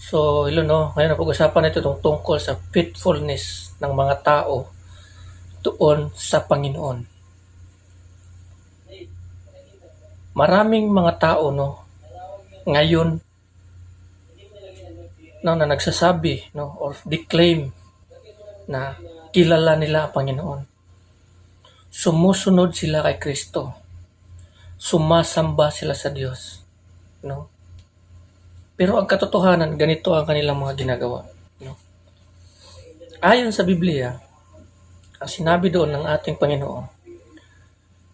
So, hello no, ngayon na pag-usapan natin itong tungkol sa faithfulness ng mga tao doon sa Panginoon. Maraming mga tao no, ngayon no, na nagsasabi no, or declaim na kilala nila ang Panginoon. Sumusunod sila kay Kristo. Sumasamba sila sa Diyos. No? Pero ang katotohanan, ganito ang kanilang mga ginagawa. No? Ayon sa Biblia, ang sinabi doon ng ating Panginoon,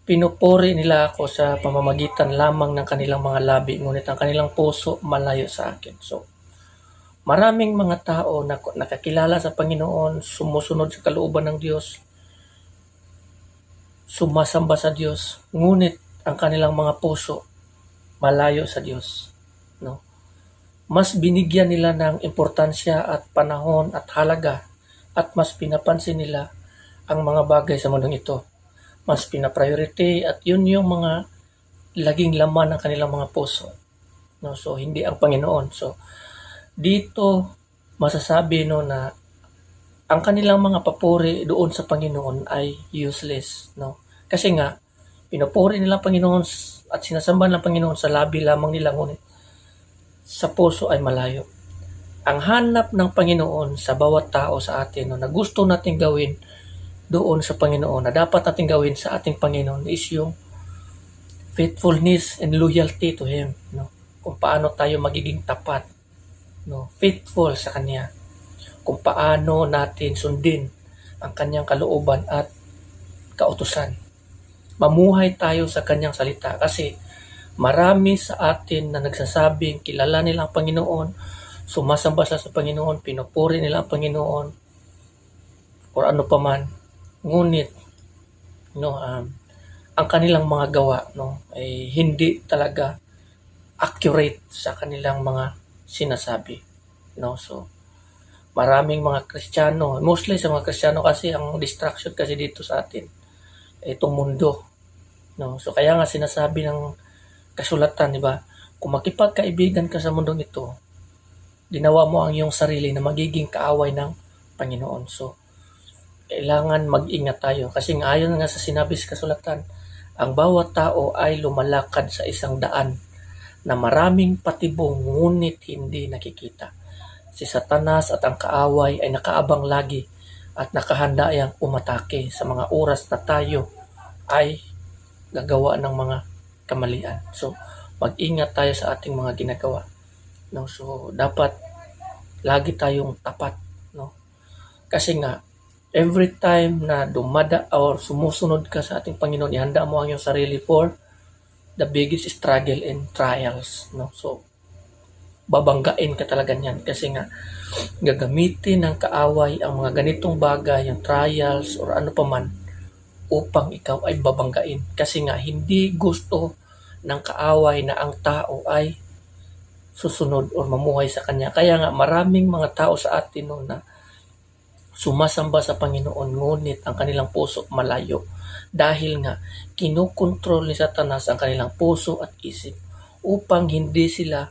pinupuri nila ako sa pamamagitan lamang ng kanilang mga labi, ngunit ang kanilang puso malayo sa akin. So, maraming mga tao na nakakilala sa Panginoon, sumusunod sa kalooban ng Diyos, sumasamba sa Diyos, ngunit ang kanilang mga puso malayo sa Diyos. No? Mas binigyan nila ng importansya at panahon at halaga at mas pinapansin nila ang mga bagay sa mundong ito. Mas pinapriority at yun yung mga laging laman ng kanilang mga puso. No? So, hindi ang Panginoon. So, dito masasabi no na ang kanilang mga papuri doon sa Panginoon ay useless. No? Kasi nga, pinupuri nila ang Panginoon at sinasamba ng Panginoon sa labi lamang nila, ngunit sa puso ay malayo. Ang hanap ng Panginoon sa bawat tao sa atin no, na gusto nating gawin doon sa Panginoon, na dapat nating gawin sa ating Panginoon is yung faithfulness and loyalty to Him. No? Kung paano tayo magiging tapat, no? Faithful sa Kanya. Kung paano natin sundin ang Kanyang kalooban at kautusan. Mamuhay tayo sa Kanyang salita kasi marami sa atin na nagsasabing kilala nila ang Panginoon, sumasamba sa Panginoon, pinupuri nila ang Panginoon, or ano pa man. Ngunit, no, ang kanilang mga gawa no, ay hindi talaga accurate sa kanilang mga sinasabi. No? So, maraming mga Kristiyano, mostly sa mga Kristiyano kasi ang distraction kasi dito sa atin, itong mundo. No? So, kaya nga sinasabi ng kasulatan, di ba? Kung makipagkaibigan ka sa mundong ito, ginawa mo ang iyong sarili na magiging kaaway ng Panginoon. So, kailangan mag-ingat tayo. Kasi nga ayon nga sa sinabi sa kasulatan, ang bawat tao ay lumalakad sa isang daan na maraming patibong ngunit hindi nakikita. Si Satanas at ang kaaway ay nakaabang lagi at nakahanda yang umatake sa mga oras na tayo ay gagawa ng mga kamalian. So, mag-ingat tayo sa ating mga ginagawa. No? So, dapat lagi tayong tapat. No? Kasi nga, every time na dumada or sumusunod ka sa ating Panginoon, ihanda mo ang iyong sarili for the biggest struggle and trials. No? So, babanggain ka talaga niyan kasi nga gagamitin ng kaaway ang mga ganitong bagay, yung trials or ano pa man upang ikaw ay babanggain. Kasi nga hindi gusto ng kaaway na ang tao ay susunod o mamuhay sa kanya. Kaya nga maraming mga tao sa atin no, na sumasamba sa Panginoon ngunit ang kanilang puso malayo. Dahil nga kinukontrol ni Satanas ang kanilang puso at isip upang hindi sila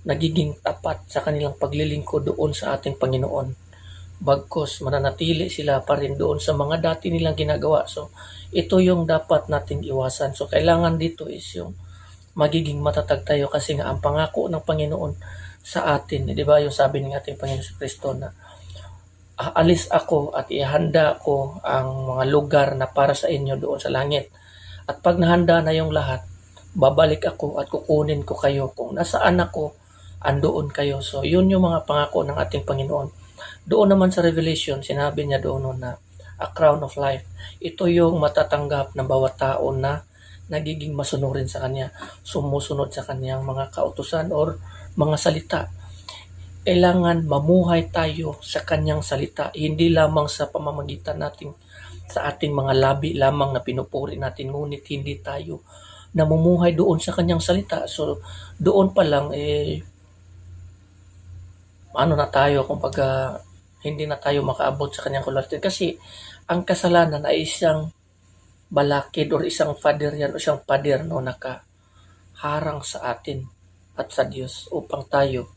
nagiging tapat sa kanilang paglilingkod doon sa ating Panginoon. Bagkus mananatili sila pa rin doon sa mga dati nilang ginagawa. So, ito yung dapat nating iwasan. So, kailangan dito is yung magiging matatag tayo kasi nga ang pangako ng Panginoon sa atin, di ba? Yung sabi ng ating Panginoon sa Kristo na aalis ako at ihanda ko ang mga lugar na para sa inyo doon sa langit. At pag nahanda na yung lahat, babalik ako at kukunin ko kayo. Kung nasaan ako, andoon kayo. So, yun yung mga pangako ng ating Panginoon. Doon naman sa Revelation, sinabi niya doon na a crown of life. Ito yung matatanggap ng bawat tao na nagiging masunurin sa Kanya, sumusunod sa Kanyang mga kautusan or mga salita. Kailangan mamuhay tayo sa Kanyang salita, hindi lamang sa pamamagitan natin sa ating mga labi lamang na pinupuri natin, ngunit hindi tayo namumuhay doon sa Kanyang salita. So, doon pa lang, ano na tayo, kumbaga, hindi na tayo makaabot sa Kanyang kularte. Kasi, ang kasalanan ay isang balakid or isang pader yan o isang pader no, nakaharang sa atin at sa Diyos upang tayo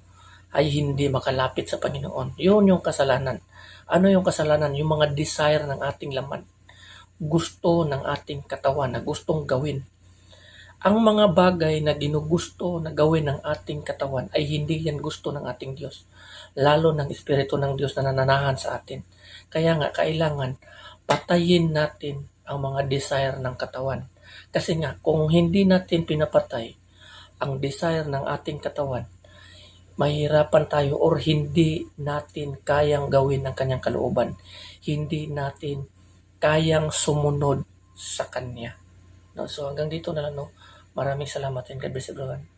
ay hindi makalapit sa Panginoon. Yun yung kasalanan. Ano yung kasalanan? Yung mga desire ng ating laman. Gusto ng ating katawan na gustong gawin. Ang mga bagay na ginugusto na gawin ng ating katawan ay hindi yan gusto ng ating Diyos. Lalo ng Espiritu ng Diyos na nananahan sa atin. Kaya nga, kailangan patayin natin ang mga desire ng katawan. Kasi nga, kung hindi natin pinapatay ang desire ng ating katawan, mahirapan tayo or hindi natin kayang gawin ang kanyang kalooban. Hindi natin kayang sumunod sa kanya. No? So hanggang dito na lang. No? Maraming salamat and God bless everyone.